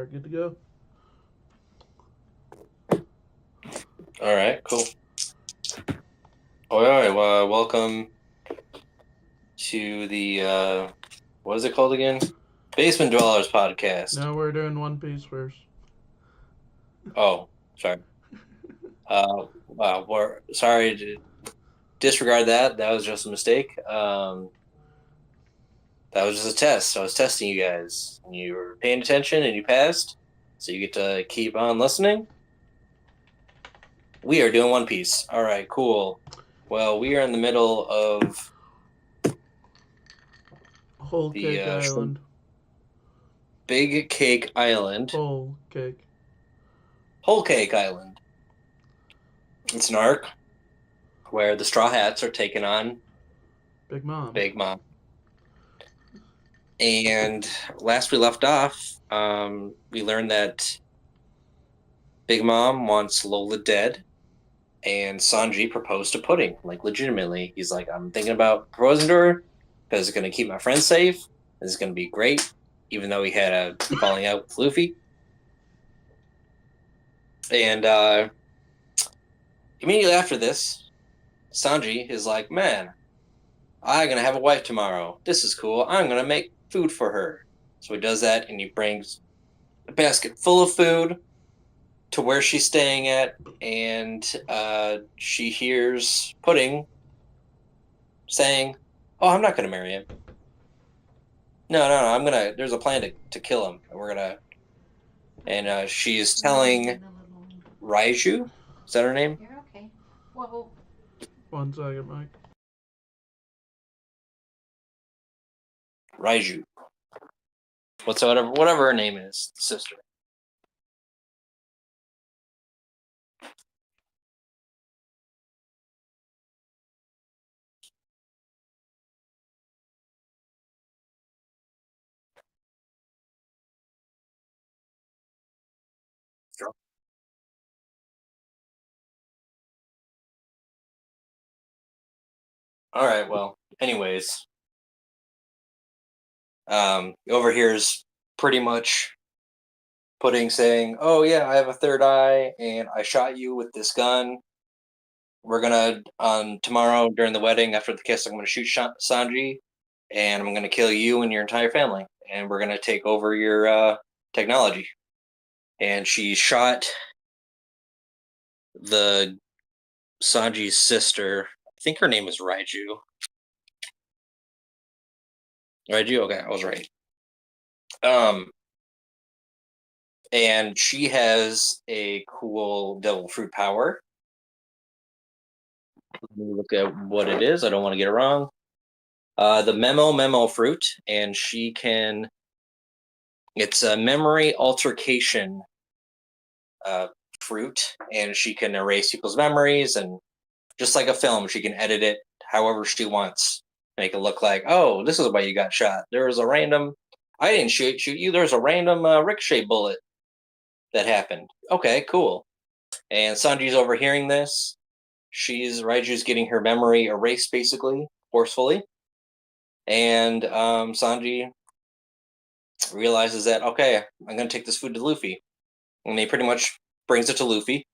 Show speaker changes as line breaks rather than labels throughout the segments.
are good to go.
All right, cool. All right, well, welcome to the what is it called again? Basement Dwellers podcast.
Now we're doing One Piece first.
Oh, sorry. We're sorry to disregard that. That was just a mistake. That was just a test. I was testing you guys, and you were paying attention, and you passed. So you get to keep on listening. We are doing One Piece. All right, cool. Well, we are in the middle of
Whole
the
Cake Island.
Big Cake Island,
Whole Cake.
Whole Cake Island. It's an arc where the Straw Hats are taking on
Big Mom.
Big Mom. And last we left off, we learned that Big Mom wants Lola dead, and Sanji proposed to Pudding, like legitimately. He's like, I'm thinking about proposing to her because it's going to keep my friends safe. This is going to be great, even though he had a falling out with Luffy. And immediately after this, Sanji is like, man, I'm going to have a wife tomorrow. This is cool. I'm going to make food for her. So he does that, and he brings a basket full of food to where she's staying at, and she hears Pudding saying, "Oh, I'm not going to marry him. No, I'm gonna. There's a plan to kill him. We're gonna." And she's telling Raiju, is that her name?
You're okay. Whoa.
1 second, Mike.
Raiju. Whatever her name is, sister. All right. Well, anyways, overhere's pretty much Pudding saying, "Oh yeah, I have a third eye, and I shot you with this gun. We're gonna tomorrow during the wedding after the kiss, I'm gonna shoot Sanji, and I'm gonna kill you and your entire family, and we're gonna take over your technology." And she shot the Sanji's sister. I think her name is Raiju. Raiju. Okay, I was right. And she has a cool devil fruit power. Let me look at what it is. I don't want to get it wrong. The memo fruit, and she can. It's a memory altercation fruit, and she can erase people's memories, and just like a film, she can edit it however she wants, make it look like, oh, this is why you got shot. There was a random. I didn't shoot you. There's a random ricochet bullet that happened. Okay, cool. And Sanji's overhearing this. Raiju's getting her memory erased, basically, forcefully. And Sanji realizes that, okay, I'm going to take this food to Luffy. And he pretty much brings it to Luffy.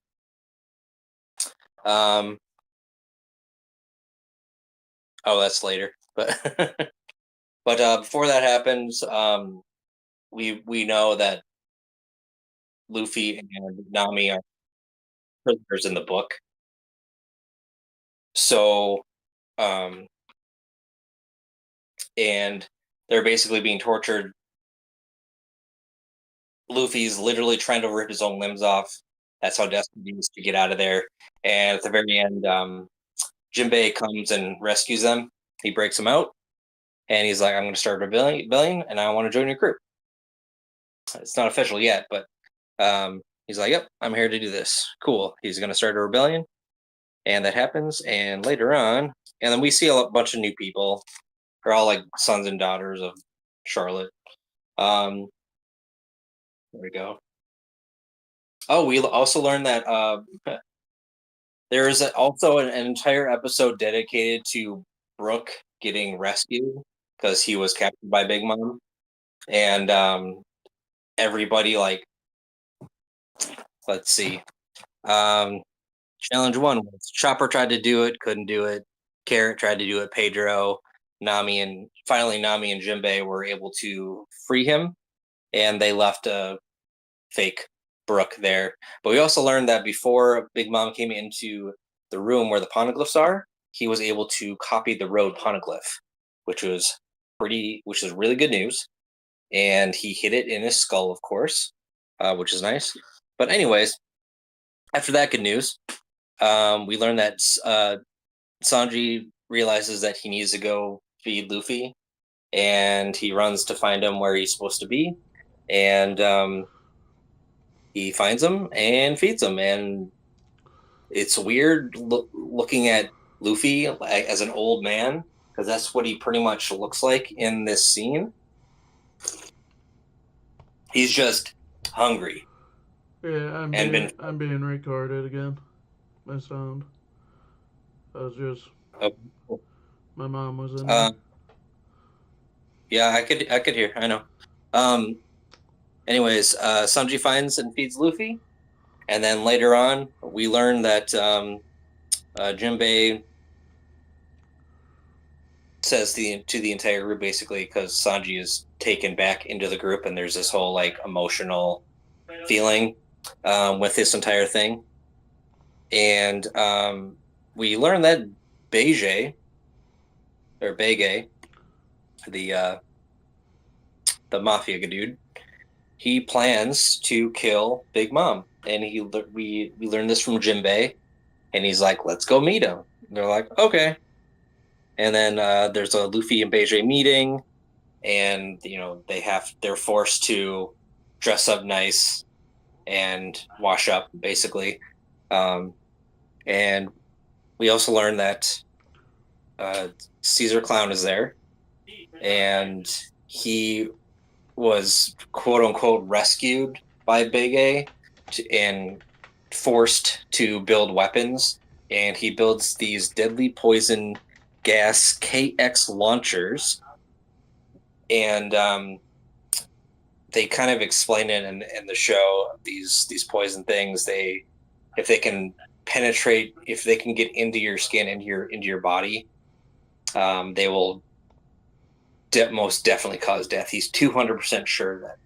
Oh, that's later. But before that happens, we know that Luffy and Nami are prisoners in the book. So, and they're basically being tortured. Luffy's literally trying to rip his own limbs off. That's how desperate he is to get out of there. And at the very end, Jinbei comes and rescues them. He breaks them out, and he's like, "I'm going to start a rebellion, and I want to join your crew." It's not official yet, but he's like, "Yep, I'm here to do this." Cool. He's going to start a rebellion, and that happens. And later on, and then we see a bunch of new people. They're all like sons and daughters of Charlotte. There we go. Oh, we also learned that there is also an entire episode dedicated to Brook getting rescued because he was captured by Big Mom, and everybody, like, let's see. Challenge one was Chopper tried to do it, couldn't do it. Carrot tried to do it. Pedro, Nami, and finally Nami and Jinbei were able to free him, and they left a fake Brook there. But we also learned that before Big Mom came into the room where the poneglyphs are, he was able to copy the road poneglyph, which was really good news. And he hid it in his skull, of course, which is nice. But anyways, after that good news, we learned that Sanji realizes that he needs to go feed Luffy, and he runs to find him where he's supposed to be, and he finds him and feeds him. And it's weird looking at Luffy as an old man, because that's what he pretty much looks like in this scene. He's just hungry.
Yeah, I'm being recorded again. My sound. I was just.
Oh.
My mom was in there.
Yeah, I could hear. I know. Anyways, Sanji finds and feeds Luffy, and then later on, we learn that Jinbei says to the entire group, basically, because Sanji is taken back into the group, and there's this whole like emotional feeling with this entire thing. And we learn that Beige, the mafia dude, he plans to kill Big Mom, and we learned this from Jinbei, and he's like, "Let's go meet him." And they're like, "Okay." And then there's a Luffy and Beige meeting, and they're forced to dress up nice and wash up, basically. And we also learned that Caesar Clown is there, and he was quote unquote rescued by Big A and forced to build weapons. And he builds these deadly poison gas KX launchers. And they kind of explain it in the show, these poison things, if they can penetrate, if they can get into your skin, into your body, they will most definitely cause death. He's 200% sure that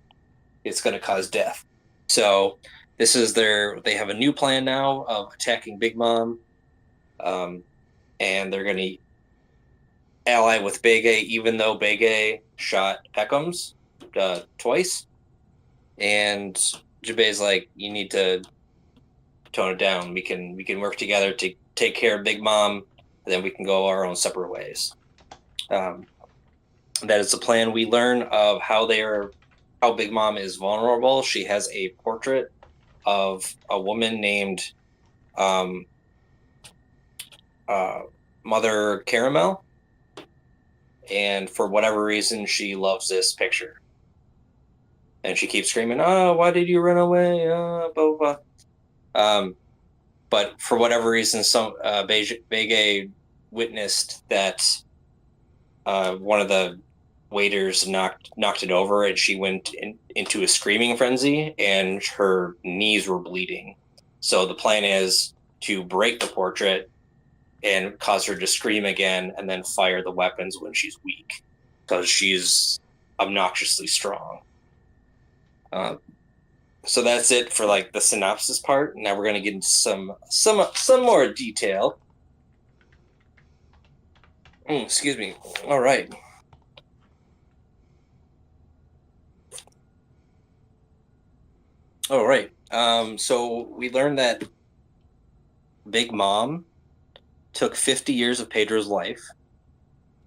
it's going to cause death. So this is they have a new plan now of attacking Big Mom, and they're going to ally with Big A, even though Big A shot Peckham's twice. And Jinbei's like, you need to tone it down. We can work together to take care of Big Mom, and then we can go our own separate ways. That is the plan. We learn of how Big Mom is vulnerable. She has a portrait of a woman named Mother Caramel, and for whatever reason, she loves this picture, and she keeps screaming, "Oh, why did you run away?" Blah blah blah. But for whatever reason, some Bege witnessed that one of the waiters knocked it over, and she went into a screaming frenzy, and her knees were bleeding. So the plan is to break the portrait and cause her to scream again, and then fire the weapons when she's weak, because she's obnoxiously strong. So that's it for like the synopsis part. Now we're going to get into some more detail. Excuse me. All right. All right. So we learned that Big Mom took 50 years of Pedro's life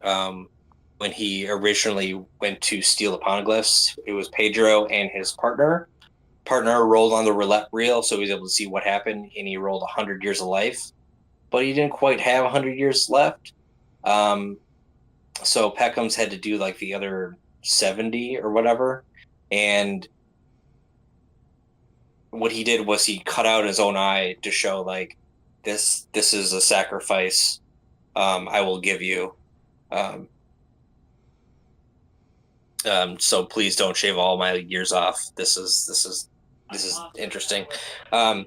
when he originally went to steal the poneglyphs. It was Pedro and his partner. Partner rolled on the roulette wheel, so he was able to see what happened, and he rolled 100 years of life. But he didn't quite have 100 years left. So Peckham's had to do like the other 70 or whatever. And what he did was he cut out his own eye to show like, this is a sacrifice I will give you. So please don't shave all my years off. This is interesting. Was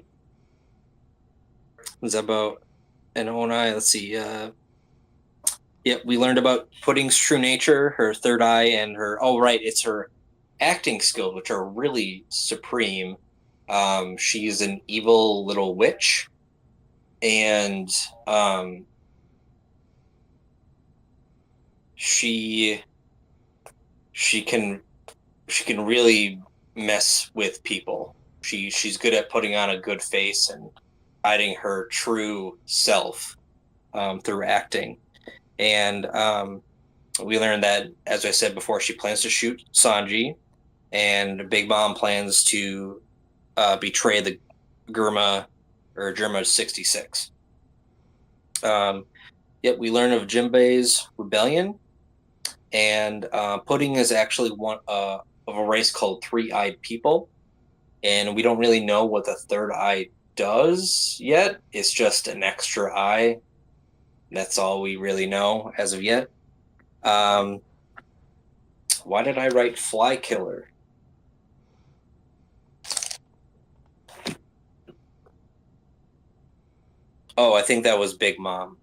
about an Onai? Let's see. Yep, we learned about Pudding's true nature, her third eye, and her. Oh, right, it's her acting skills, which are really supreme. She's an evil little witch, and she can really mess with people. She's good at putting on a good face and hiding her true self through acting. And we learned that, as I said before, she plans to shoot Sanji, and Big Mom plans to betray the Germa 66. Yet we learn of Jinbei's rebellion, and Pudding is actually one of a race called Three-Eyed People, and we don't really know what the third eye does yet. It's just an extra eye. That's all we really know as of yet. Why did I write Fly Killer? Oh, I think that was Big Mom.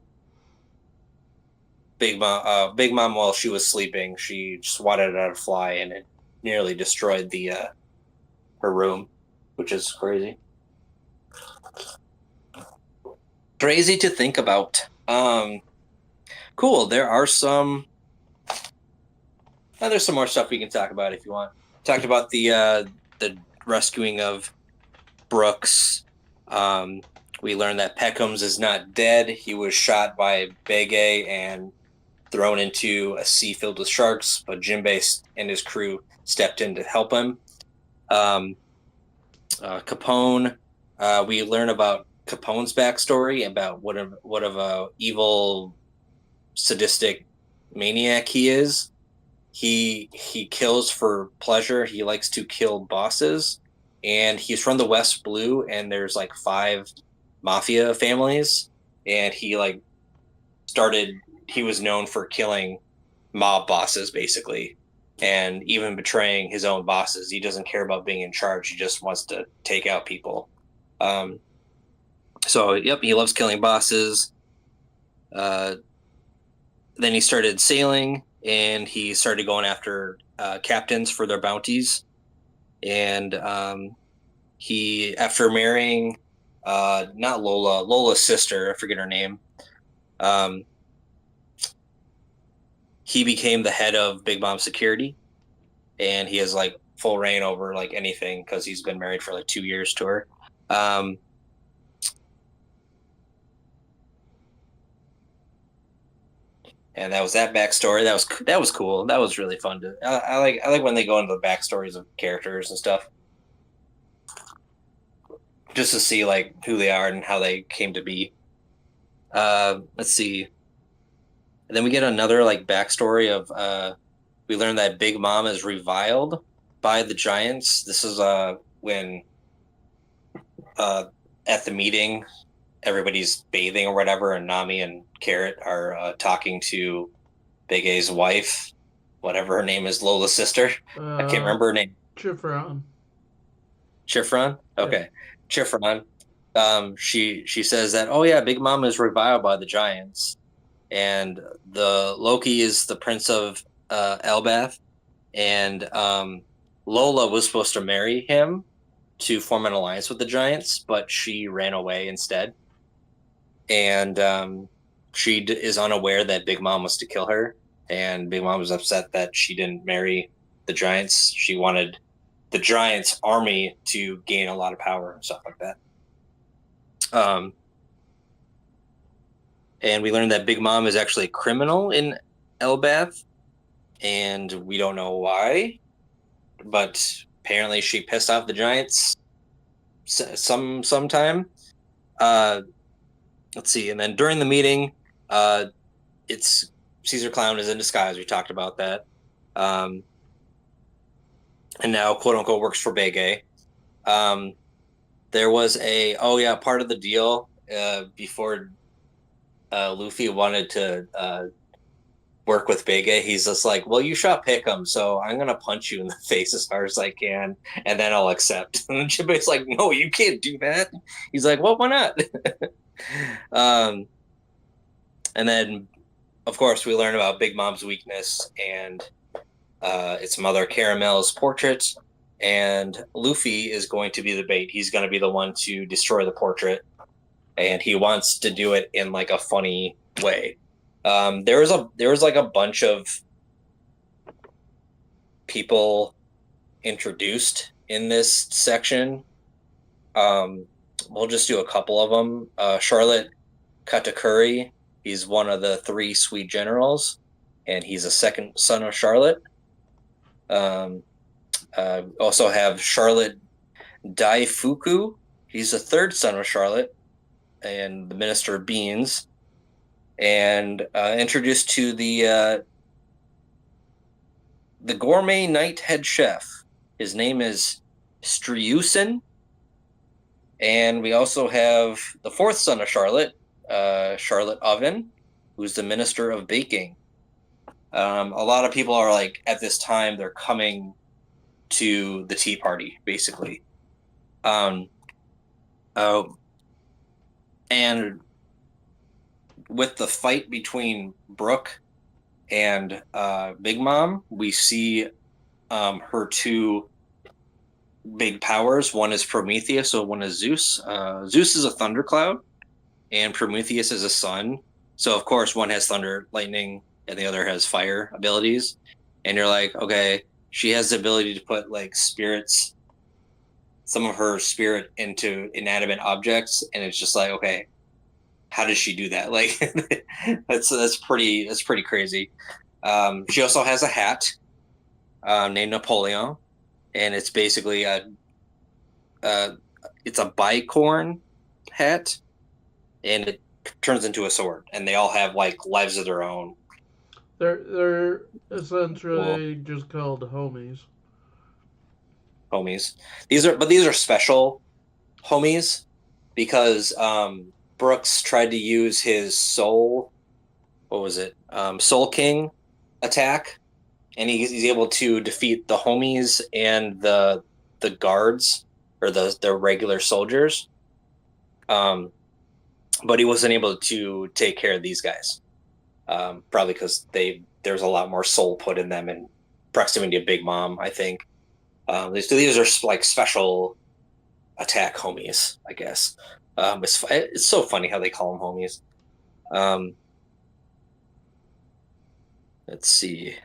Big Mom, while she was sleeping, she swatted at a fly and it nearly destroyed the her room, which is crazy. Crazy to think about. Cool. There's some more stuff we can talk about if you want. Talked about the rescuing of Brooks. We learned that Peckham's is not dead. He was shot by Bege and thrown into a sea filled with sharks, but Jinbei and his crew stepped in to help him. Capone. We learn about Capone's backstory, about what of a evil, sadistic maniac he is. He kills for pleasure. He likes to kill bosses, and he's from the West Blue, and there's like 5 mafia families, and he was known for killing mob bosses basically, and even betraying his own bosses. He doesn't care about being in charge. He just wants to take out people. So yep, he loves killing bosses. Then he started sailing, and he started going after captains for their bounties. And he, after marrying not Lola's sister, I forget her name, he became the head of Big Mom Security, and he has like full reign over like anything because he's been married for like 2 years to her. And that was that backstory. That was cool. That was really fun to. I like when they go into the backstories of characters and stuff, just to see like who they are and how they came to be. Let's see. And then we get another like backstory of we learn that Big Mom is reviled by the Giants. This is when at the meeting everybody's bathing or whatever, and Nami and Carrot are talking to Big A's wife, whatever her name is, Lola's sister. I can't remember her name.
Chiffron.
Okay. Yeah. Chiffron. She says that, oh yeah, Big Mom is reviled by the Giants, and the Loki is the Prince of Elbath, and Lola was supposed to marry him to form an alliance with the Giants, but she ran away instead. And she is unaware that Big Mom was to kill her, and Big Mom was upset that she didn't marry the Giants. She wanted the Giants' army to gain a lot of power and stuff like that. And we learned that Big Mom is actually a criminal in Elbath, and we don't know why, but apparently she pissed off the Giants sometime. Let's see. And then during the meeting, it's Caesar Clown is in disguise. We talked about that. And now, quote unquote, works for Bege. There was part of the deal before Luffy wanted to work with Bega, he's just like, well, you shot Pick'em, so I'm gonna punch you in the face as hard as I can, and then I'll accept. And Jinbei's like, no, you can't do that. He's like, well, why not? And then, of course, we learn about Big Mom's weakness and its mother, Caramel's portrait. And Luffy is going to be the bait. He's going to be the one to destroy the portrait, and he wants to do it in like a funny way. There was like a bunch of people introduced in this section. We'll just do a couple of them. Charlotte Katakuri, he's one of the 3 sweet generals, and he's a second son of Charlotte. Also have Charlotte Daifuku. He's the 3rd son of Charlotte and the Minister of Beans. And introduced to the gourmet night head chef. His name is Striusen. And we also have the 4th son of Charlotte, Charlotte Oven, who's the Minister of Baking. A lot of people are like, at this time, they're coming to the Tea Party, basically. And with the fight between Brooke and Big Mom, we see her 2 big powers. One is Prometheus, so one is Zeus. Zeus is a thundercloud, and Prometheus is a sun. So, of course, one has thunder, lightning, and the other has fire abilities. And you're like, okay, she has the ability to put like spirits, some of her spirit into inanimate objects, and it's just like, okay, how does she do that? Like, that's pretty crazy. She also has a hat named Napoleon, and it's basically it's a bicorn hat, and it turns into a sword, and they all have like lives of their own.
They're essentially just called homies.
These are special homies because Brooks tried to use his soul King attack, and he's able to defeat the homies and the guards or the regular soldiers. But he wasn't able to take care of these guys. Probably because there's a lot more soul put in them in proximity to Big Mom, I think. These are like special attack homies, I guess. It's so funny how they call them homies. Let's see.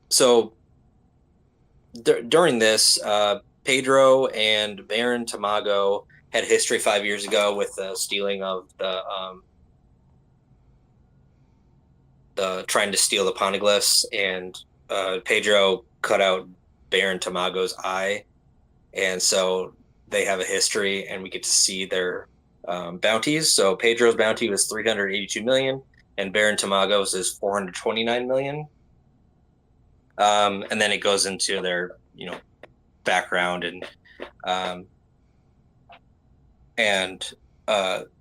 So during this, Pedro and Baron Tamago had history 5 years ago with the stealing of the trying to steal the poneglyphs, and Pedro cut out Baron Tamago's eye, and so they have a history, and we get to see their bounties. So Pedro's bounty was 382 million, and Baron Tamago's is 429 million. And then it goes into their background, and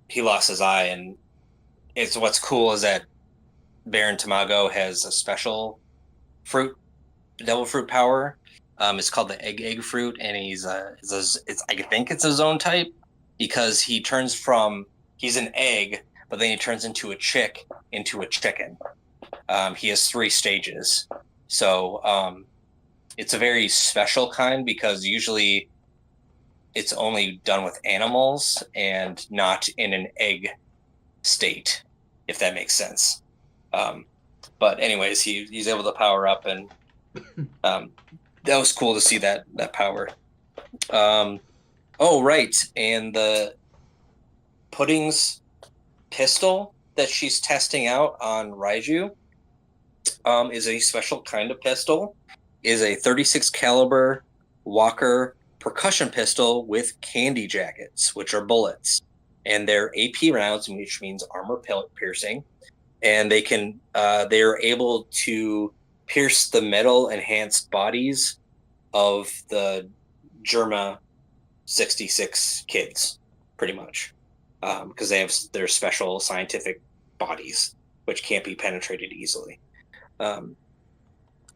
he lost his eye, and what's cool is that Baron Tamago has a special fruit, devil fruit power. It's called the egg fruit, and I think it's a zone type, because he's an egg, but then he turns into a chicken. He has 3 stages. So it's a very special kind, because usually it's only done with animals and not in an egg state, if that makes sense. But anyways, he's able to power up, and that was cool to see that power. Oh, right. And the Pudding's pistol that she's testing out on Raiju is a special kind of pistol. Is a 36 caliber Walker percussion pistol with candy jackets, which are bullets, and they're AP rounds, which means armor piercing, and they are able to pierce the metal enhanced bodies of the Germa 66 kids, pretty much. because they have their special scientific bodies which can't be penetrated easily. That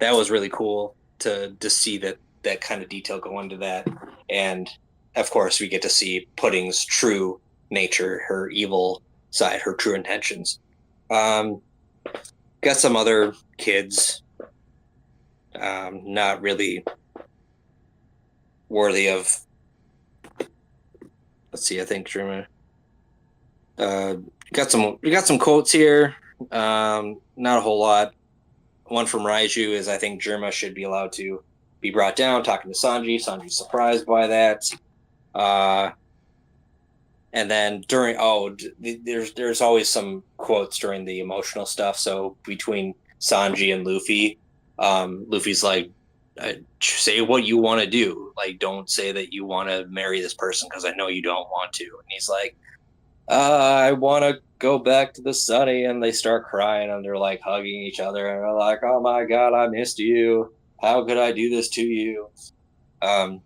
was really cool to see that kind of detail go into that. And of course, we get to see Pudding's true nature, her evil side, her true intentions. Got some other kids, not really worthy of. Let's see. I think German. We got some quotes here. Not a whole lot. One from Raiju is I think Germa should be allowed to be brought down, talking to Sanji. Sanji's surprised by that. And then there's always some quotes during the emotional stuff. So between Sanji and Luffy, Luffy's like, say what you want to do. Like, don't say that you want to marry this person because I know you don't want to. And he's like, I want to go back to the sunny. And they start crying and they're like hugging each other. And they're like, oh my God, I missed you. How could I do this to you? And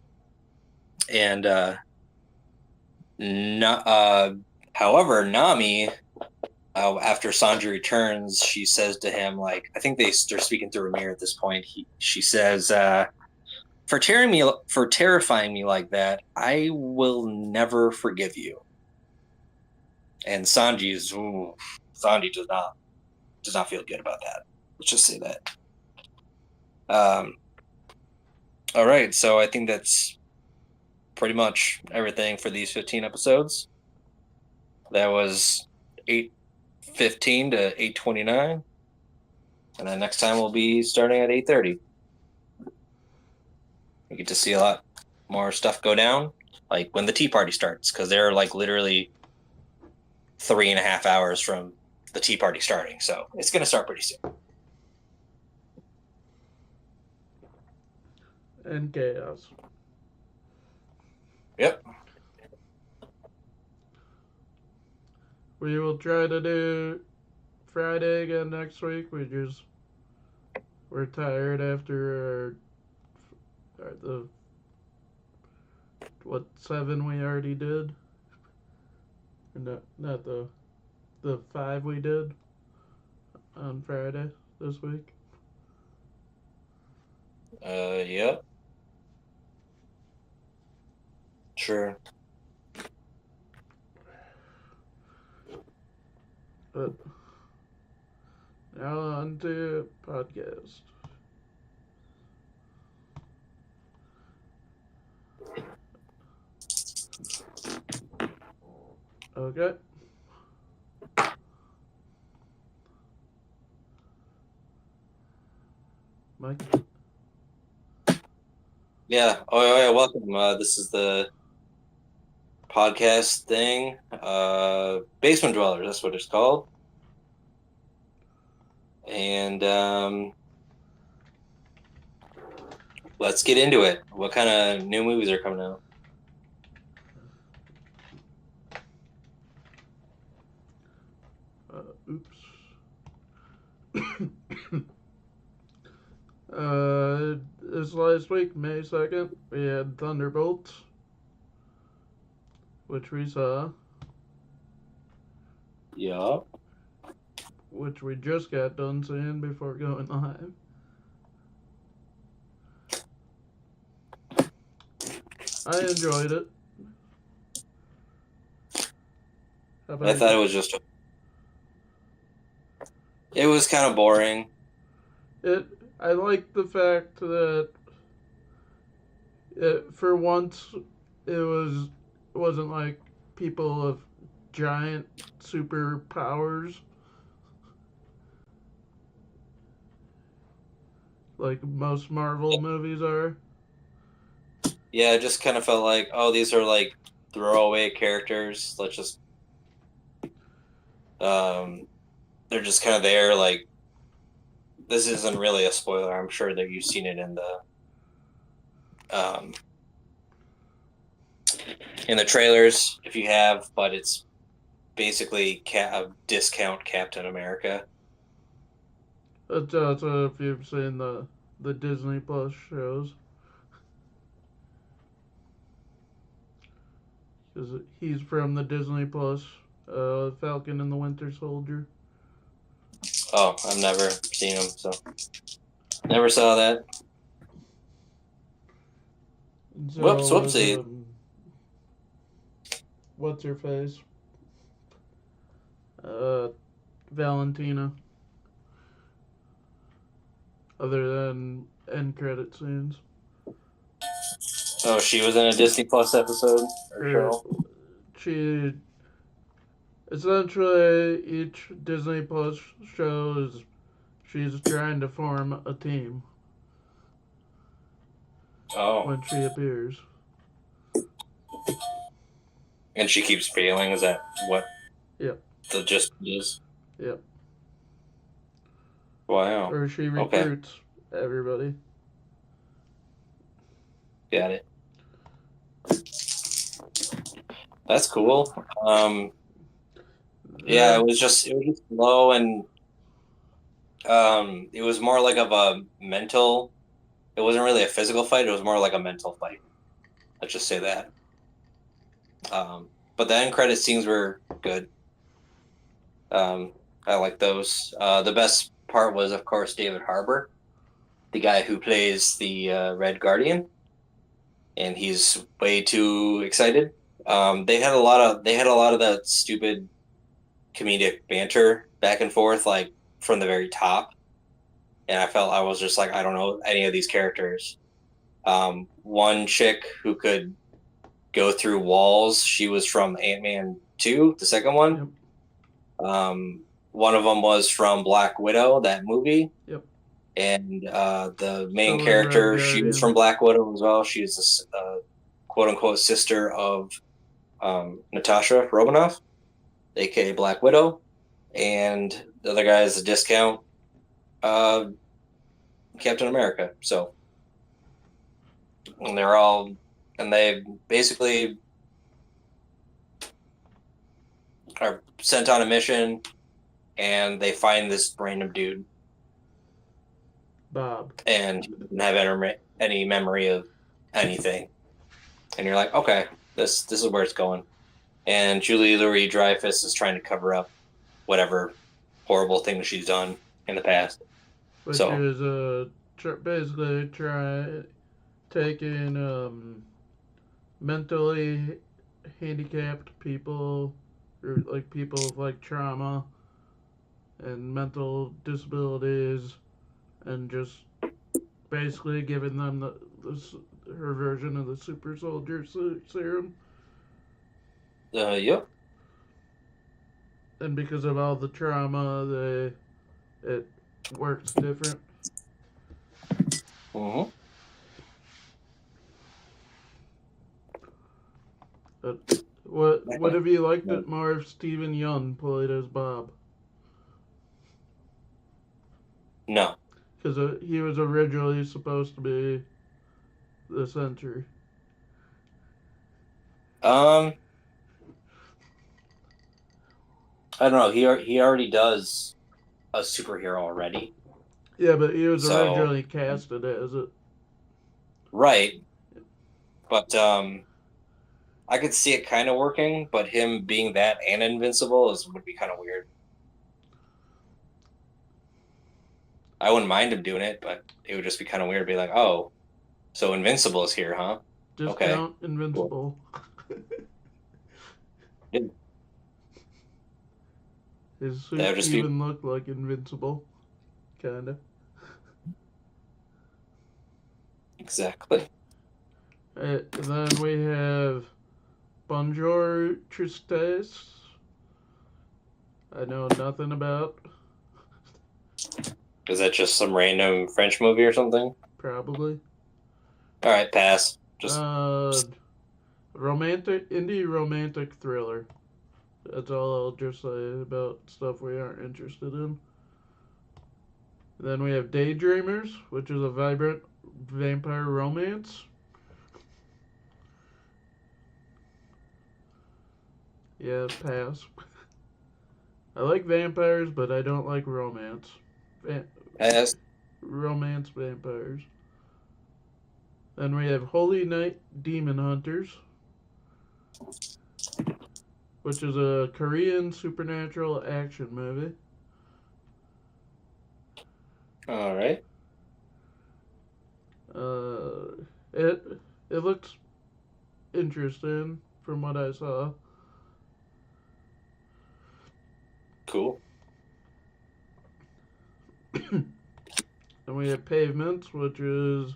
however, Nami, after Sanji returns, she says to him, like, I think they're speaking through a mirror at this point. She says, for terrifying me like that, I will never forgive you. And Sanji does not feel good about that. Let's just say that. All right, so I think that's pretty much everything for these 15 episodes. That was 8:15 to 8:29, and then next time we'll be starting at 8:30. We get to see a lot more stuff go down, like when the tea party starts, because they're like literally 3.5 hours from the tea party starting, so it's going to start pretty soon.
And chaos.
Yep.
We will try to do Friday again next week. We're tired after the 7 we already did, and not the 5 we did on Friday this week.
Yep. Sure.
But now on to podcast. Okay. Mike?
Yeah. Oh, yeah. Welcome. This is the podcast thing. Basement Dwellers. That's what it's called. And let's get into it. What kind of new movies are coming out?
Oops. This last week, May 2nd, we had Thunderbolts, which we saw.
Yeah.
Which we just got done seeing before going live. I enjoyed it.
I thought it was just. It was kind of boring.
I like the fact that for once it wasn't like people of giant superpowers like most Marvel movies are.
Yeah, it just kind of felt like, oh, these are like throwaway characters. Let's just they're just kind of there. Like, this isn't really a spoiler. I'm sure that you've seen it in the trailers if you have, but it's basically a discount Captain America.
That's also if you've seen the Disney Plus shows. 'Cause he's from the Disney Plus, Falcon and the Winter Soldier.
Oh, I've never seen him, so never saw that.
And
Whoops,
so was
whoopsie.
what's her face? Uh, Valentina. Other than end credit scenes,
Oh, she was in a Disney Plus episode or
or
show.
she essentially each Disney Plus show is she's trying to form a team
Oh,
when she appears.
and she keeps failing. Is that what
Yep.
the gist is?
Yep.
Wow.
Or she
Okay,
recruits everybody.
got it. That's cool. Yeah,
Then
it was just low, and it was more like of a mental. It wasn't really a physical fight. It was more like a mental fight. Let's just say that. But the end credit scenes were good. Um, I like those. The best part was, of course, David Harbour, the guy who plays the Red Guardian, and he's way too excited. They had a lot of that stupid comedic banter back and forth, like from the very top, and I was just like, I don't know any of these characters. One chick who could go through walls. She was from Ant-Man 2, the second one.
yep.
One of them was from Black Widow, that movie.
Yep.
And the main
So in Red
character, she was
Guardian.
from Black Widow as well. She's a quote unquote sister of Natasha Romanoff, aka Black Widow. And the other guy is a discount uh, Captain America. So, and they're all, and they basically are sent on a mission, and they find this random dude,
Bob.
and he doesn't have any memory of anything. And you're like, okay, this is where it's going. And Julie Louis Dreyfus is trying to cover up whatever horrible thing she's done in the past.
Which
So
is basically taking mentally handicapped people, or like people with like trauma and mental disabilities, and just basically giving them her version of the super soldier serum.
yep.
And because of all the trauma, it works different.
Mm-hmm.
But what would have you liked it more if Stephen Young played as Bob?
No.
Because he was originally supposed to be the Sentry.
Um, I don't know. He already does a superhero already.
Yeah, but he was
So
originally casted as it.
right, but I could see it kind of working, but him being that and invincible would be kind of weird. I wouldn't mind him doing it, but it would just be kind of weird to be like, oh, so Invincible is here, huh? Okay,
Discount
cool.
Invincible.
Yeah,
His
that
suit
would just be
even looked like Invincible. Kinda.
exactly.
Then we have Bonjour Tristesse. I know nothing about.
Is that just some random French movie or something?
Probably.
All right, pass.
Uh, indie romantic thriller. That's all I'll just say about stuff we aren't interested in. Then we have Daydreamers, which is a vibrant vampire romance. Yeah, pass. I like vampires, but I don't like romance.
Pass.
Romance vampires. Then we have Holy Night Demon Hunters. which is a Korean supernatural action movie.
All right.
It looks interesting from what I saw.
Cool.
And we have Pavements, which is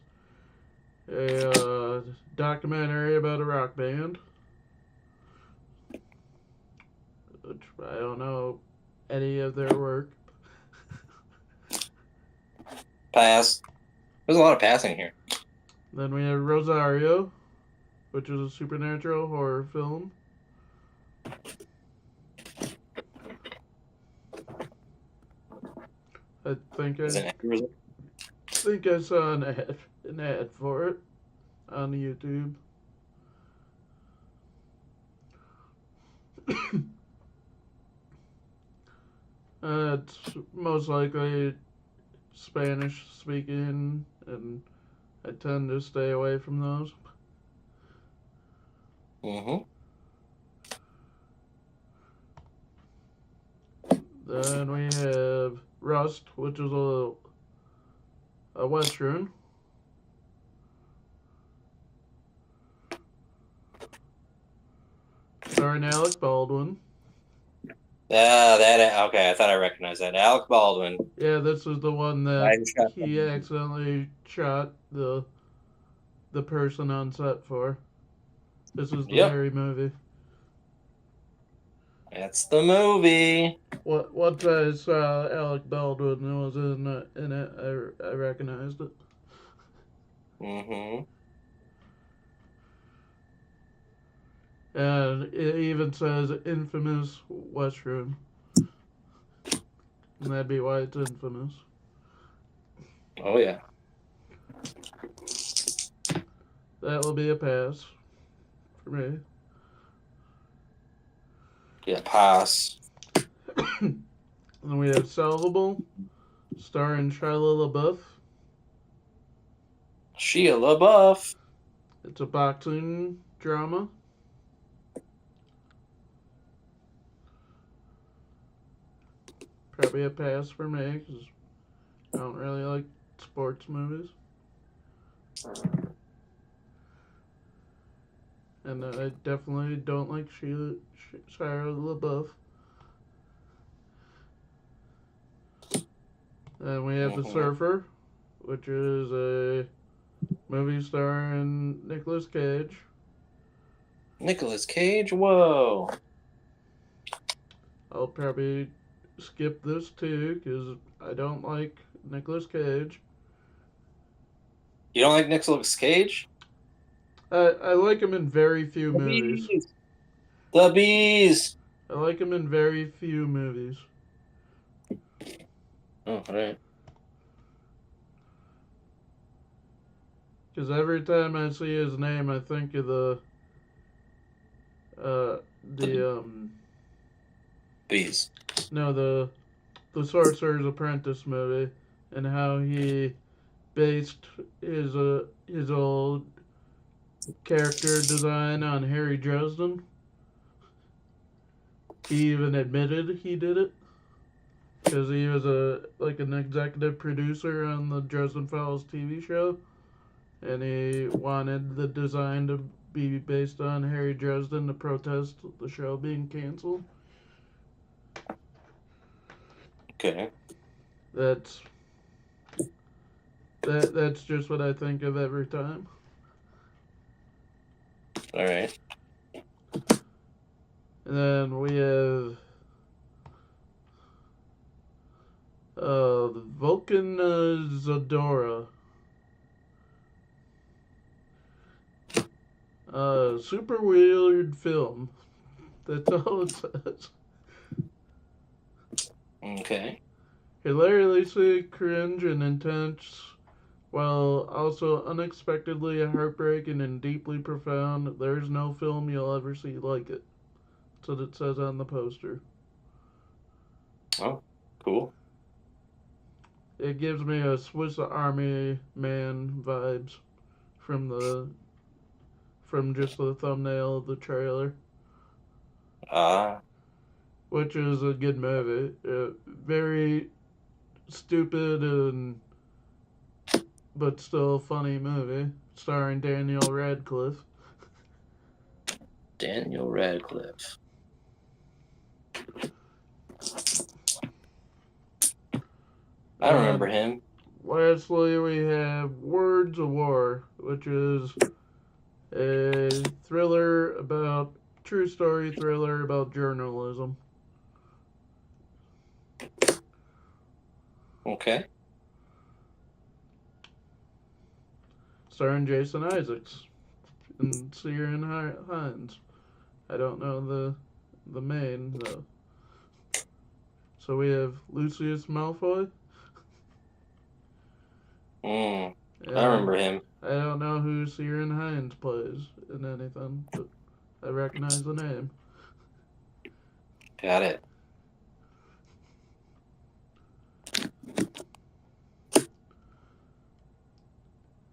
a documentary about a rock band. Which I don't know any of their work.
Pass. There's a lot of passing here.
Then we have Rosario, which is a supernatural horror film. I think
Is
I
it accurate?
think I saw an ad for it on YouTube. It's most likely Spanish speaking, and I tend to stay away from those.
Mm-hmm.
Then we have Rust, which is a western. Starring Alec Baldwin.
Okay. I thought I recognized that. Alec Baldwin.
Yeah, this is the one that
I shot
he
someone.
accidentally shot the person on set for. This is the
Yep.
very movie.
That's the movie.
Once I saw Alec Baldwin was in it, I recognized it.
Mm-hmm.
And it even says infamous western. And that'd be why it's infamous.
Oh yeah.
That will be a pass for me.
Yeah. Pass.
And we have Salvable, starring Shia LaBeouf.
Shia LaBeouf.
It's a boxing drama. Probably a pass for me because I don't really like sports movies. And I definitely don't like Shia LaBeouf. And we have The
Mm-hmm.
Surfer, which is a movie starring Nicolas Cage.
Nicolas Cage. Whoa.
I'll probably skip this too because I don't like Nicolas Cage.
You don't like Nicolas Cage?
I like him in very few
The
movies.
Bees. The Bees.
I like him in very few movies.
Oh, all right.
Because every time I see his name, I think of uh, the
Bees.
no, the Sorcerer's Apprentice movie, and how he based his old character design on Harry Dresden. He even admitted he did it because he was an executive producer on the Dresden Files TV show, and he wanted the design to be based on Harry Dresden to protest the show being canceled.
Okay.
That's just what I think of every time.
All right.
And then we have Vulcan Zadora. Super weird film. That's all it says.
Okay.
Hilariously cringe and intense, while also unexpectedly heartbreaking and deeply profound. There's no film you'll ever see like it. That's what it says on the poster.
Oh, cool.
It gives me a Swiss Army Man vibes from just the thumbnail of the trailer.
Ah,
which is a good movie. Very stupid and but still a funny movie, starring Daniel Radcliffe.
Daniel Radcliffe. I remember
And
him.
lastly, we have Words of War, which is a thriller about true story thriller about journalism,
Okay.
starring Jason Isaacs and Ciarán Hinds. I don't know the main though. So we have Lucius Malfoy,
Mm, I
and
remember him.
I don't know who Ciarán Hinds plays in anything, but I recognize the name.
Got it.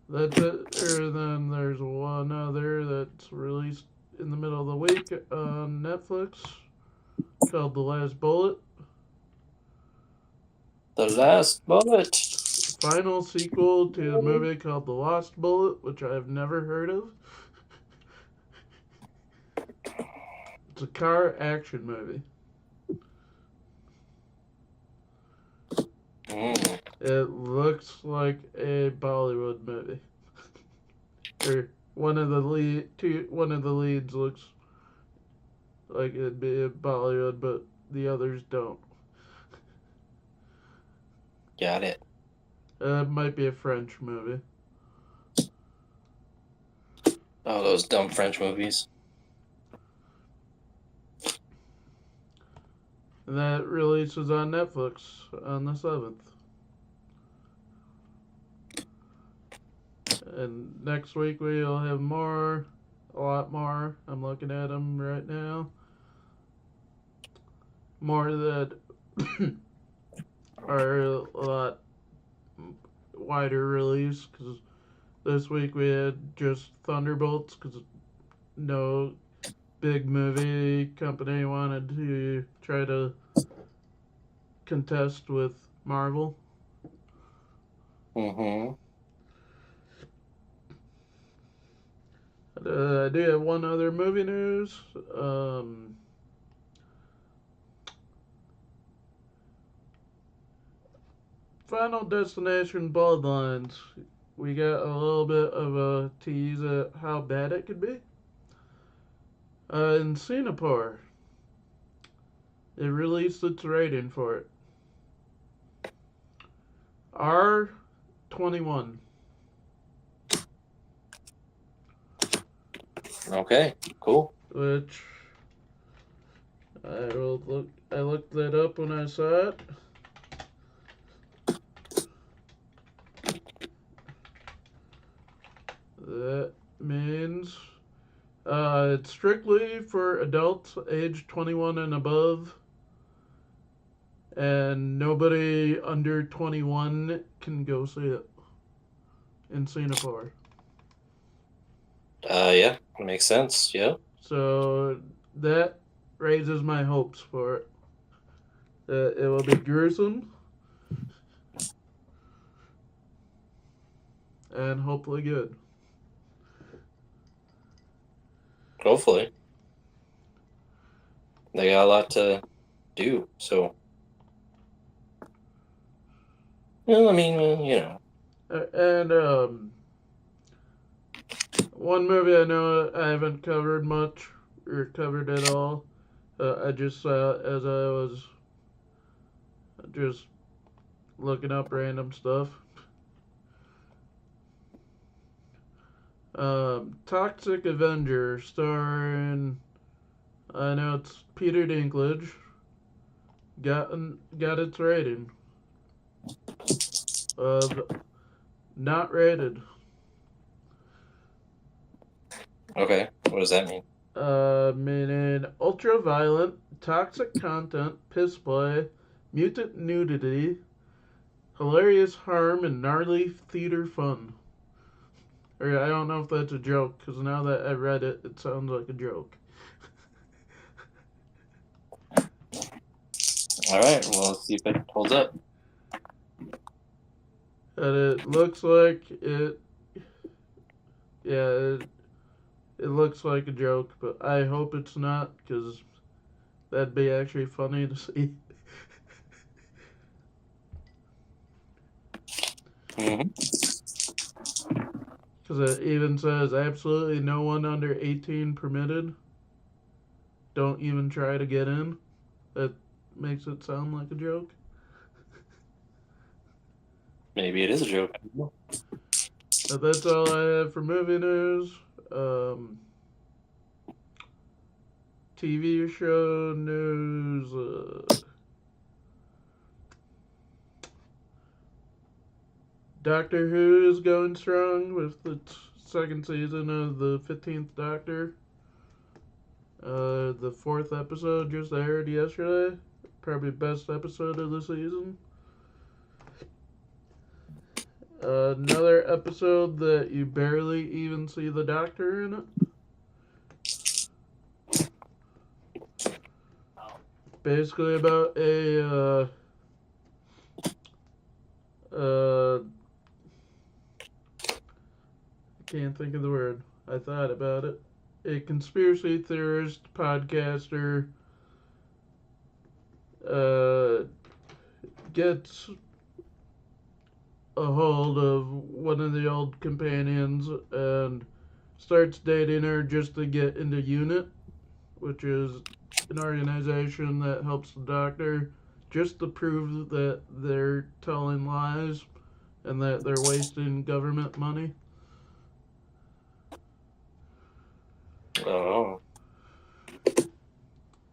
That's it. Or then there's one other that's released in the middle of the week on Netflix called The Last Bullet.
The Last Bullet.
Final sequel to the movie called The Lost Bullet, which I have never heard of. It's a car action movie.
Mm,
It looks like a Bollywood movie. Or one of the leads looks like it'd be a Bollywood, but the others don't.
got it.
It might be a French movie.
Oh, those dumb French movies.
And that releases on Netflix on the 7th. And next week we'll have more, a lot more. I'm looking at them right now. More that are a lot wider release because this week we had just Thunderbolts because no big movie company wanted to try to contest with Marvel.
Mm-hmm.
I do have one other movie news. Final Destination Bloodlines. We got a little bit of a tease at how bad it could be. In Singapore, it released its rating for it. R21.
Okay, cool.
Which I looked that up when I saw it. That means it's strictly for adults age 21 and above, and nobody under 21 can go see it in Singapore.
Yeah, makes sense. Yeah.
So that raises my hopes for it. It will be gruesome and hopefully good.
Hopefully. They got a lot to do, so. Well, I mean,
And one movie I know I haven't covered much or covered at all. I just saw it as I was just looking up random stuff. Toxic Avenger, starring I know it's Peter Dinklage. Got its rating of not rated.
Okay, what does that mean?
Meaning ultra violent, toxic content, piss play, mutant nudity, hilarious harm, and gnarly theater fun. Or I don't know if that's a joke, because now that I read it, it sounds like a joke.
All right. Well, let's see if it holds up.
And it looks like it. Yeah, it looks like a joke, but I hope it's not, because that'd be actually funny to see.
Mm-hmm.
Because it even says absolutely no one under 18 permitted. Don't even try to get in. That makes it sound like a joke.
Maybe it is a joke.
But that's all I have for movie news. TV show news. Doctor Who is going strong with the second season of the 15th Doctor. The fourth episode just aired yesterday. Probably best episode of the season. Another episode that you barely even see the Doctor in it. Basically about a I can't think of the word. I thought about it. A conspiracy theorist podcaster gets a hold of one of the old companions and starts dating her just to get into UNIT, which is an organization that helps the Doctor, just to prove that they're telling lies and that they're wasting government money.
Oh.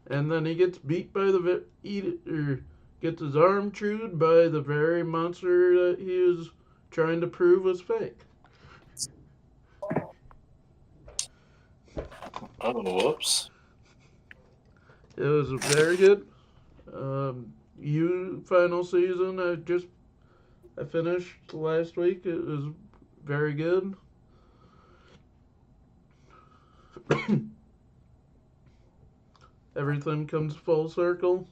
And then he gets beat by or gets his arm chewed by the very monster that he was trying to prove was fake.
Oh, whoops.
It was very good. Final season. I finished last week. It was very good. Everything comes full circle.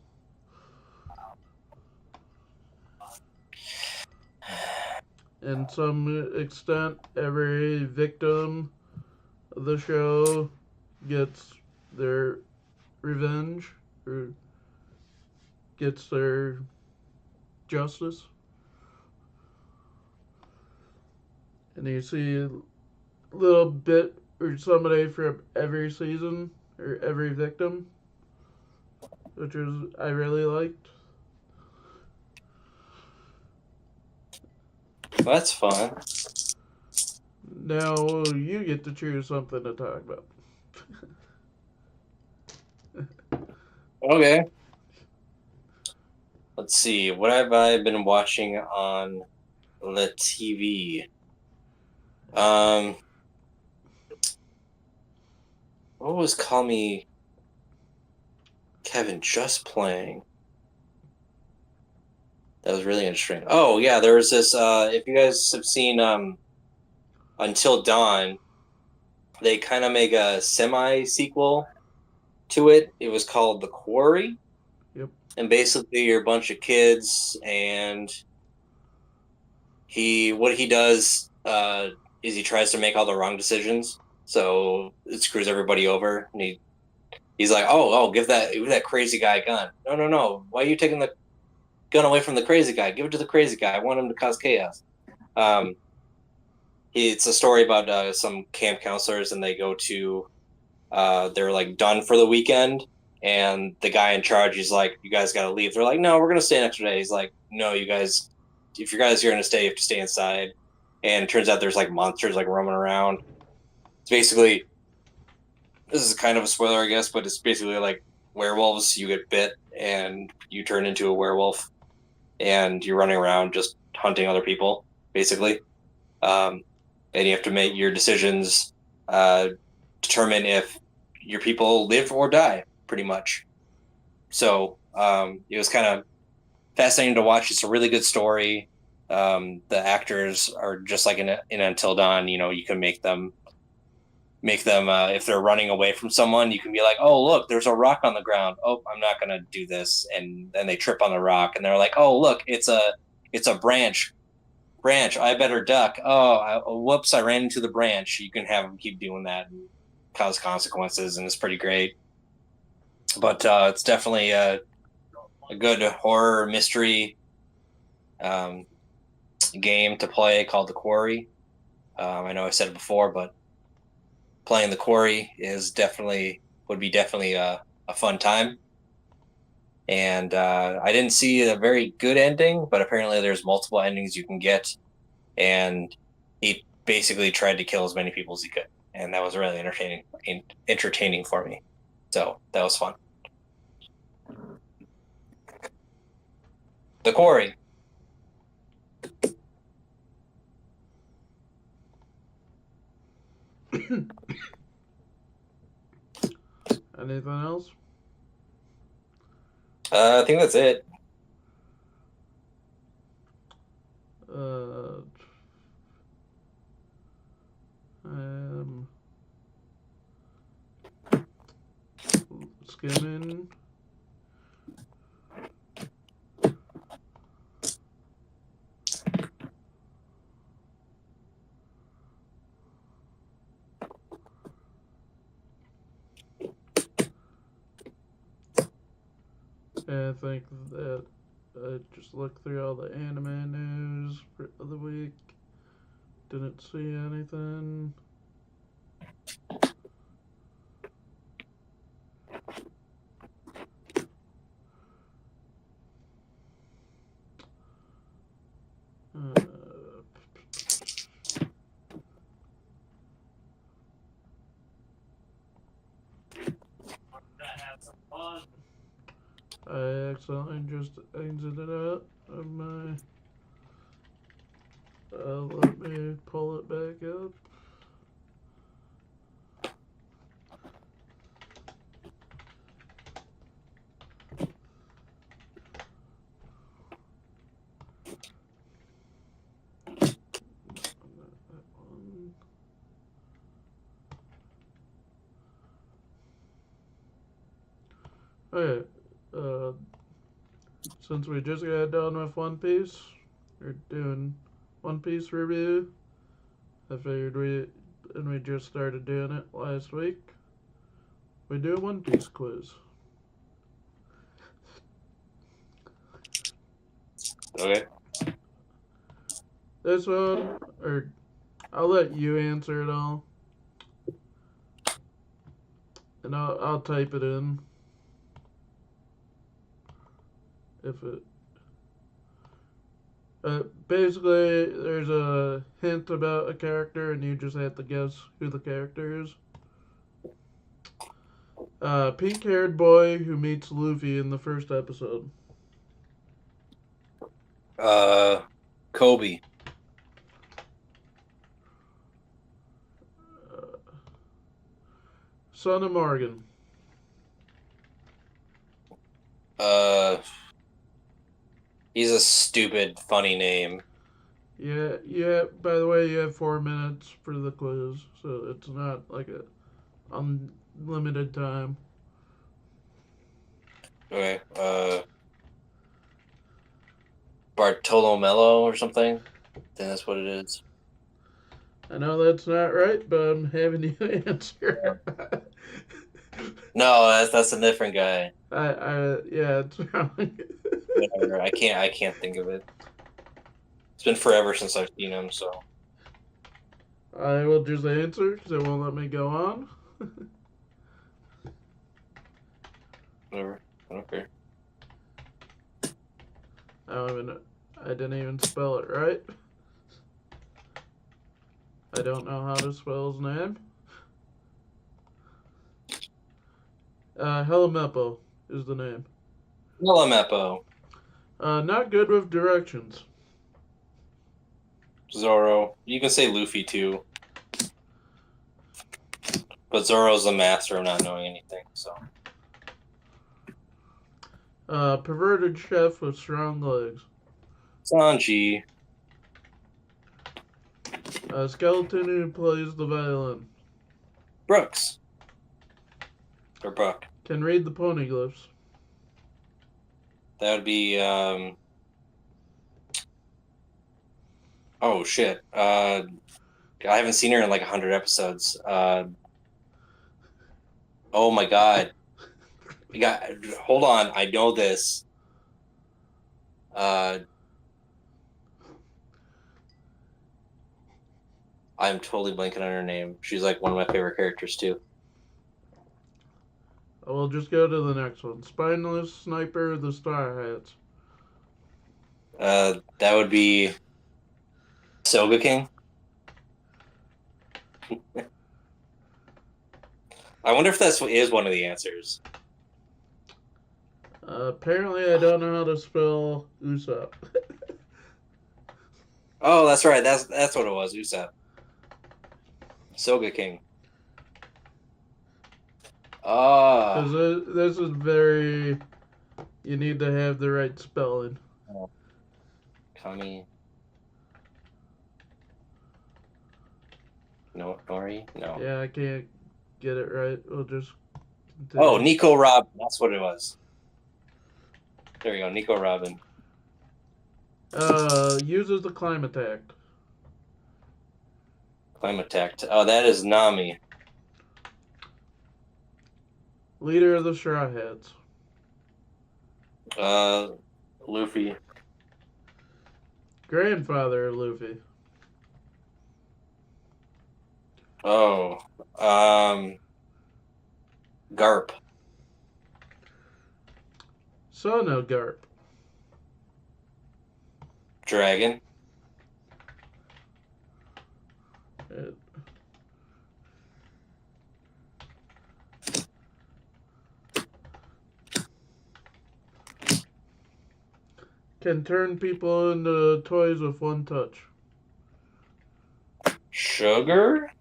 In some extent, every victim of the show gets their revenge or gets their justice. And you see a little bit or somebody from every season or every victim, which is I really liked.
That's fun.
Now you get to choose something to talk about.
Okay. Let's see. What have I been watching on the TV? What was Call Me Kevin just playing? That was really interesting. Oh yeah, there was this. If you guys have seen Until Dawn, they kind of make a semi sequel to it. It was called The Quarry.
Yep.
And basically, you're a bunch of kids, and what he does is he tries to make all the wrong decisions, so it screws everybody over. And he's like, oh, give that crazy guy a gun. No. Why are you taking the gun away from the crazy guy? Give it to the crazy guy. I want him to cause chaos. It's a story about some camp counselors, and they go to they're like done for the weekend, and the guy in charge, he's like, you guys got to leave. They're like, no, we're gonna stay an extra day. He's like, no, you guys, if you guys are gonna stay, you have to stay inside. And it turns out there's like monsters like roaming around. It's basically, this is kind of a spoiler, I guess, but it's basically like werewolves. You get bit and you turn into a werewolf, and you're running around just hunting other people, basically. And you have to make your decisions, determine if your people live or die, pretty much. So it was kind of fascinating to watch. It's a really good story. The actors are just like in Until Dawn. You know, you can make them make them if they're running away from someone, you can be like, oh look, there's a rock on the ground. Oh, I'm not gonna do this, and then they trip on the rock, and they're like, oh look, it's a branch. I better duck. Whoops, I ran into the branch. You can have them keep doing that and cause consequences, and it's pretty great. But it's definitely a good horror mystery game to play called The Quarry. I know I said it before, but playing The Quarry would be definitely a fun time. And I didn't see a very good ending, but apparently there's multiple endings you can get. And he basically tried to kill as many people as he could, and that was really entertaining for me. So that was fun. The Quarry.
Anything else?
I think that's it.
Skimming. I think that I just looked through all the anime news for the week. Didn't see anything. I accidentally just exited out of my. Let me pull it back up. Okay, since we just got done with One Piece, we're doing One Piece review. I figured we just started doing it last week. We do a One Piece quiz.
Okay.
This one, or I'll let you answer it all, and I'll type it in if it. Basically, there's a hint about a character, and you just have to guess who the character is. Pink-haired boy who meets Luffy in the first episode.
Kobe.
Son of Morgan.
He's a stupid, funny name.
Yeah. By the way, you have 4 minutes for the quiz, so it's not like a unlimited time.
Okay. Bartolomeo or something. I think that's what it is.
I know that's not right, but I'm having you answer.
No, that's a different guy.
Yeah, it's wrong.
Whatever. I can't think of it. It's been forever since I've seen him, so.
I will just answer because it won't let me go on.
Whatever. I don't care.
I didn't even spell it right. I don't know how to spell his name. Helmepo is the name.
Helmepo.
Not good with directions.
Zoro. You can say Luffy too. But Zoro's the master of not knowing anything, so.
Perverted chef with strong legs.
Sanji.
Skeleton who plays the violin.
Brooks. Or Brook.
Can read the poneglyphs.
That would be oh shit. I haven't seen her in like 100 episodes. Oh my god. Hold on, I know this. I'm totally blanking on her name. She's like one of my favorite characters too.
We'll just go to the next one. Spineless Sniper, the Star Hats.
That would be Soga King. I wonder if that is one of the answers.
Apparently, I don't know how to spell Usopp.
Oh, that's right. That's what it was. Usopp. Soga King.
Because this is very... You need to have the right spelling.
Kami. No, Nori? No.
Yeah, I can't get it right. We'll just...
Oh, Nico Robin. That's what it was. There we go. Nico Robin.
Uses the Climateact.
Climateact. Oh, that is Nami.
Leader of the Straw Hats.
Luffy.
Grandfather of Luffy.
Oh, Garp.
Son of Garp.
Dragon.
Can turn people into toys with one touch.
Sugar.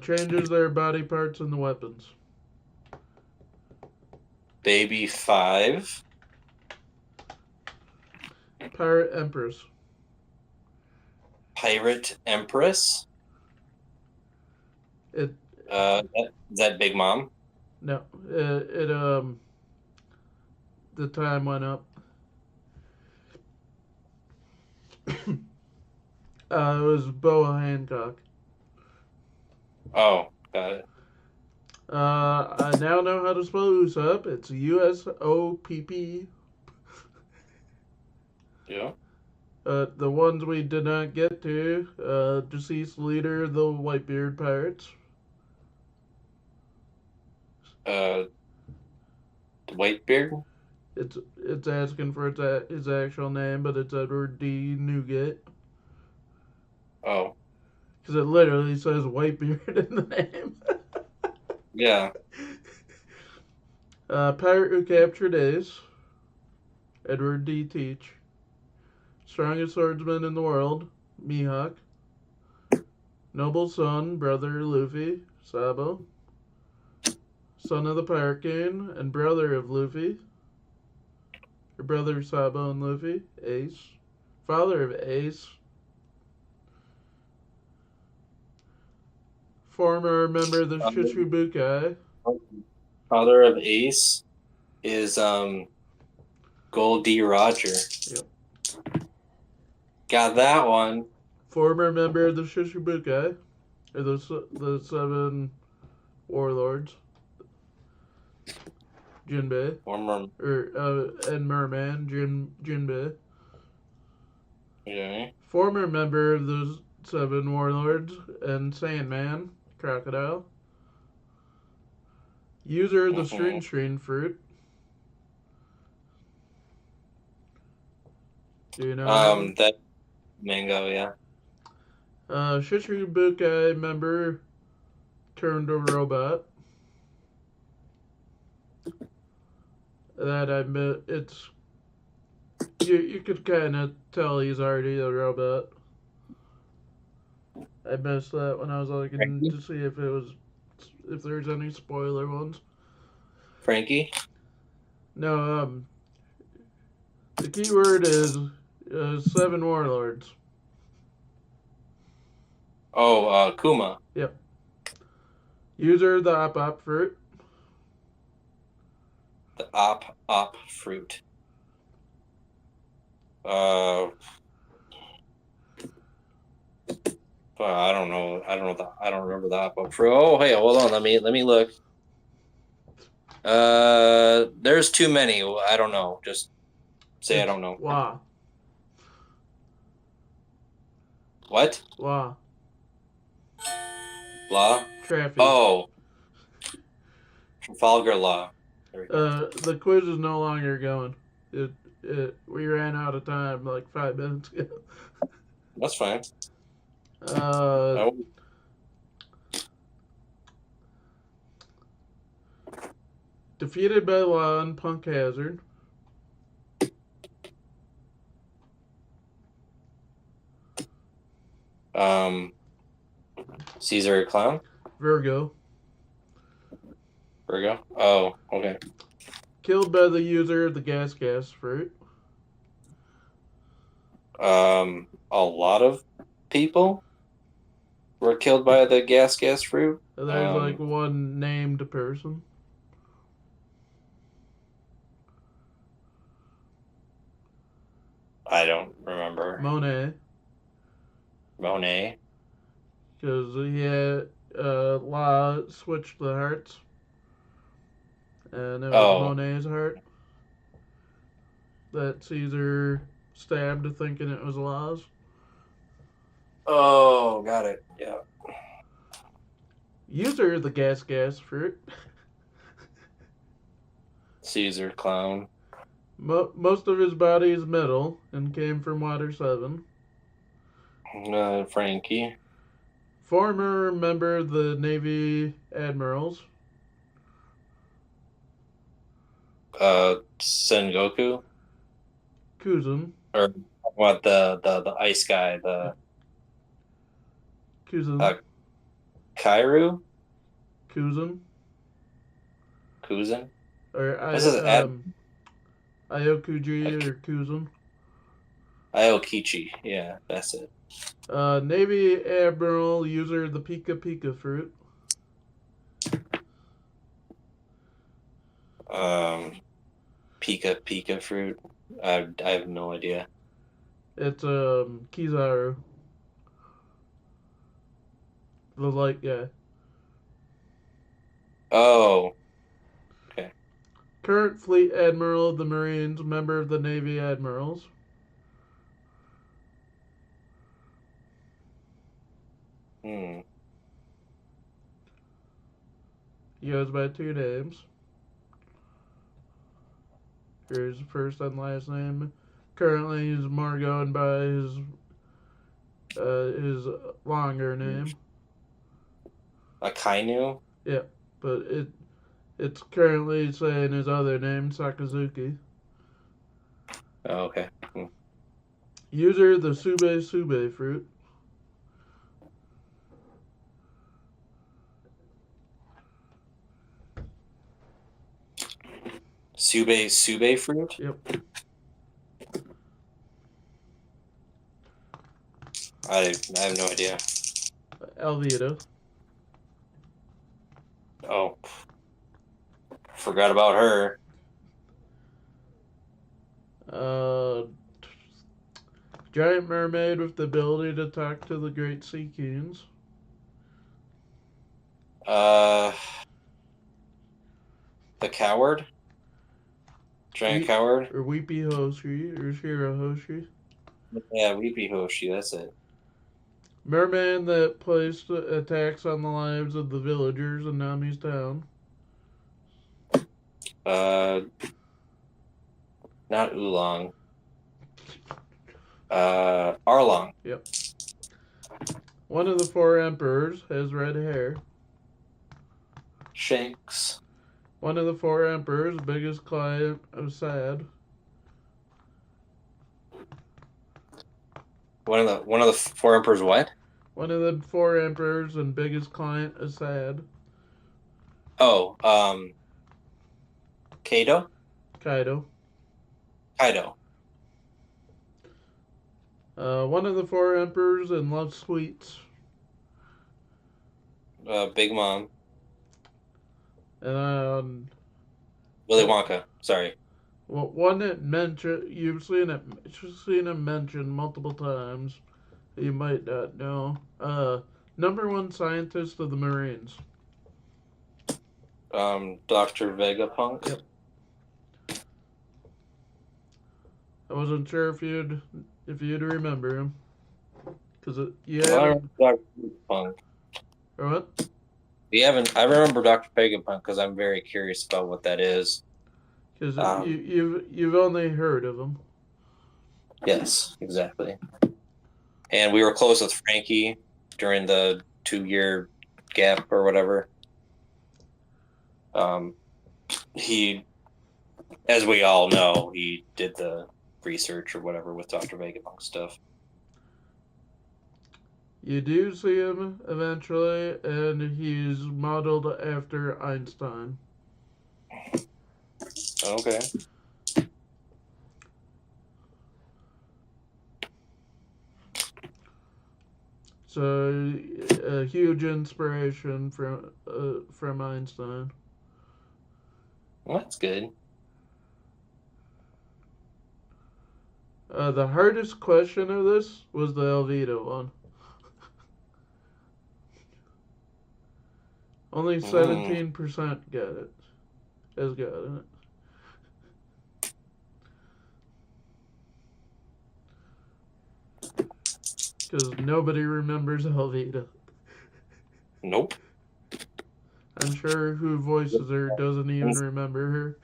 Changes their body parts into weapons.
Baby 5.
Pirate Empress.
Pirate Empress.
It.
Is that Big Mom?
No. The time went up. It was Boa Hancock.
Oh, got it.
I now know how to spell Usopp. It's Usopp.
Yeah.
The ones we did not get to, deceased leader of the Whitebeard Pirates.
Whitebeard?
It's asking for his actual name, but it's Edward D. Newgate.
Oh.
Because it literally says Whitebeard in the name.
Yeah.
Pirate who captured Ace. Edward D. Teach. Strongest swordsman in the world. Mihawk. Noble son, brother Luffy. Sabo. Son of the Pirate King and brother of Luffy. Her brother Sabo and Luffy. Ace. Father of Ace. Former member of the Shichibukai.
Father of Ace is Gold D. Roger.
Yep.
Got that one.
Former member of the Shichibukai. Or the 7 warlords. Jinbei.
Former.
And Merman. Jinbei.
Okay.
Former member of the 7 warlords and Sandman. Crocodile. User of the String fruit. Do you know?
That mango, yeah.
Shichibukai member turned a robot. That I admit, it's you could kind of tell he's already a robot. I missed that when I was looking to see if there's any spoiler ones.
Frankie?
No, the key word is 7 warlords.
Oh, Kuma.
Yep. User the op fruit.
The op fruit. Uh, I don't know. I don't remember the op fruit. Oh, hey, hold on. Let me look. There's too many. I don't know. Just say I don't know.
Wow.
What?
Wow.
Law?
Traffy.
Oh, Trafalgar Law. There we go.
The quiz is no longer going. We ran out of time like 5 minutes ago.
That's fine.
Uh, defeated by Law and Punk Hazard.
Caesar Clown?
Virgo.
Virgo? Oh, okay.
Killed by the user of the gas fruit.
A lot of people were killed by the gas fruit.
There's like one named person.
I don't remember.
Monet.
Monet.
Because he had Law switched the hearts. And it was Monet's heart that Caesar stabbed thinking it was Law's.
Oh, got it. Yeah.
User the gas fruit.
Caesar Clown.
Most of his body is metal and came from Water 7.
Frankie.
Former member of the Navy Admirals.
Sengoku.
Kuzan.
Or what, the ice guy, the
Kuzan.
Kairu?
Kuzan.
Kuzan?
Or Aokuji or Kuzan.
Aokichi, yeah, that's it.
Navy Admiral, user of the Pika Pika fruit.
Pika Pika fruit. I have no idea.
It's Kizaru, the light guy.
Oh, okay.
Current Fleet Admiral of the Marines, member of the Navy Admirals. He goes by 2 names. Here's his first and last name. Currently, he's more going by his longer name.
Akainu?
Yeah, but it's currently saying his other name, Sakazuki.
Oh, okay.
User the Sube fruit.
Sube fruit?
Yep.
I have no idea.
Alvita.
Oh. Forgot about her.
Giant mermaid with the ability to talk to the great sea kings.
The coward? Giant coward?
Or Weepy Hoshi, or Shira Hoshi.
Yeah, Weepy Hoshi, that's it.
Merman that placed attacks on the lives of the villagers in Nami's town.
Not Oolong. Arlong.
Yep. One of the 4 emperors has red hair.
Shanks.
One of the 4 emperors, biggest client of Sad.
One of the 4 emperors what?
One of the 4 emperors and biggest client of Sad.
Oh, Kaido?
Kaido. One of the 4 emperors and loves sweets.
Big Mom,
And
Willy Wonka. Sorry.
one that mentioned you've seen it mentioned multiple times. You might not know. Number one scientist of the Marines.
Dr. Vegapunk.
Yep. I wasn't sure if you'd remember him, because you
I
haven't.
remember Dr. Vegapunk.
Or what?
You haven't. I remember Dr. Vegapunk because I'm very curious about what that is.
Because
Um,
you've only heard of him.
yes, exactly. And we were close with Frankie during the 2 year gap or whatever. Um, he, as we all know, he did the research or whatever with Dr. Vegapunk stuff.
You do see him eventually, and he's modeled after Einstein.
Okay.
So a huge inspiration from Einstein.
Well, that's good.
The hardest question of this was the Alvito one. Only
Mm,
17% got it. Has gotten it. Because nobody remembers Alvito.
nope.
I'm sure who voices her doesn't even remember her.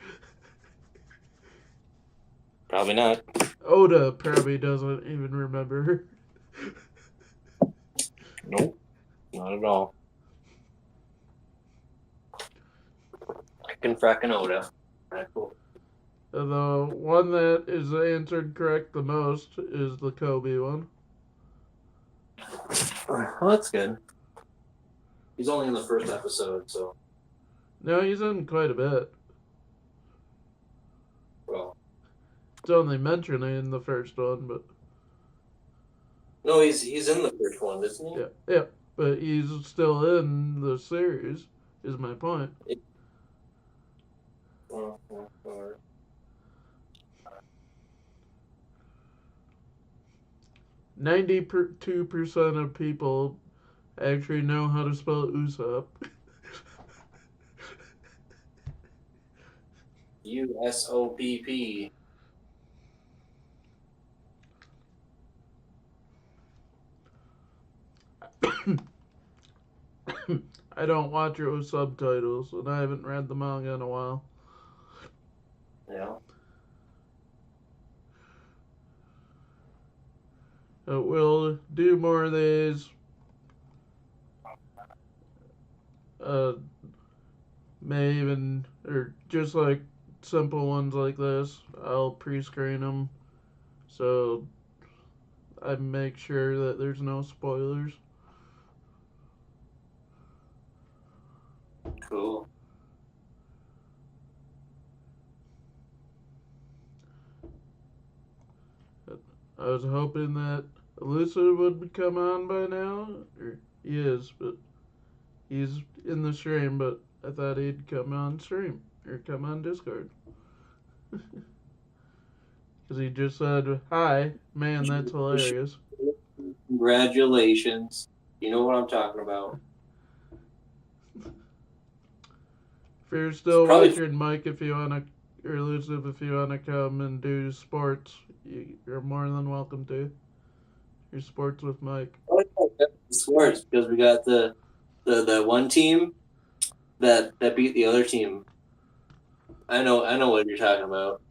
Probably not.
Oda probably doesn't even remember her.
Nope. Not at all. I can fracking Oda. Right, cool.
The one that is answered correct the most is the Kobe one.
Well, that's good. He's only in the first episode, so
No, he's in quite a bit.
well.
It's only mentioned in the first one, but
No, he's in the first one, isn't he?
yeah. But he's still in the series, is my point.
Oh, oh, all right.
92% of people actually know how to spell Usopp.
USOPP.
I don't watch it with subtitles, and I haven't read the manga in a while.
Yeah.
We'll do more of these. Uh, may even, or just like simple ones like this, I'll pre-screen them so I make sure that there's no spoilers.
Cool.
I was hoping that Elusive would come on by now. Or he is, but he's in the stream, but I thought he'd come on stream or come on Discord. Because he just said, "Hi, man, that's hilarious."
Congratulations. You know what I'm talking about.
If you're still
Probably.
watching, Mike, if you want to, or Elusive, if you want to come and do sports, you're more than welcome to. Your sports with Mike.
Sports because we got the one team that beat the other team. I know what you're talking about.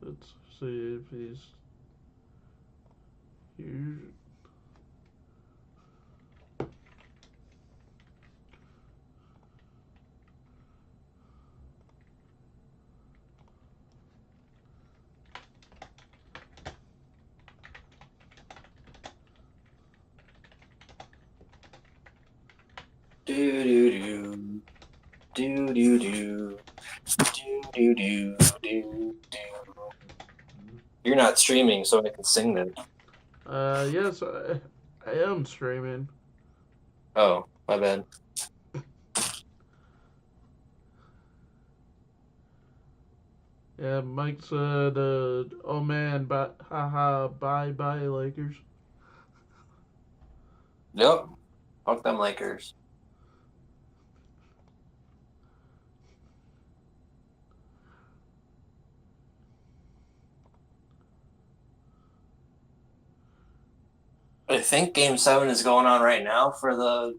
Let's see if he's here.
Do do do do do do do do. You're not streaming, so I can sing then.
Yes, I am streaming.
Oh, my bad.
Yeah, Mike said, "Oh man, haha, bye bye Lakers."
Yep. Fuck them Lakers. I think Game 7 is going on right now for the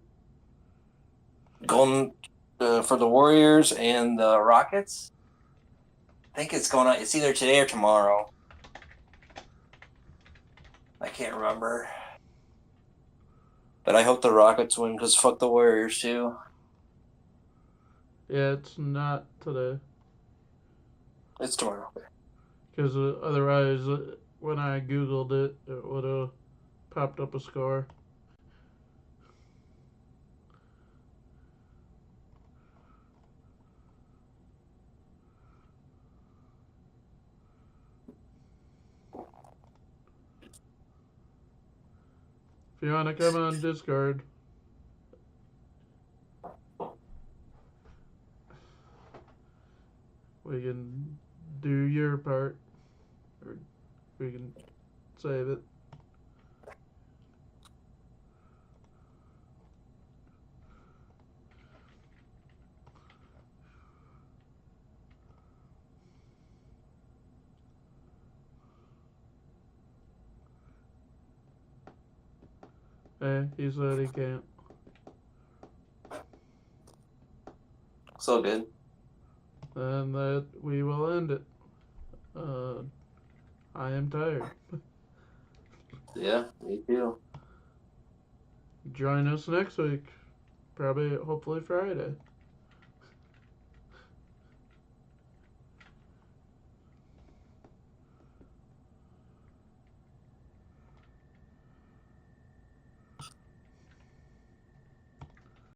Golden, for the Warriors and the Rockets. I think it's going on. It's either today or tomorrow. I can't remember. But I hope the Rockets win because fuck the Warriors too.
Yeah, it's not today.
It's tomorrow.
Because otherwise, when I googled it, it would have popped up a score. If you want to come on Discord, we can do your part, or we can save it. He said he can't.
So good.
And that we will end it. I am tired.
Yeah, me too.
Join us next week. Probably, hopefully Friday.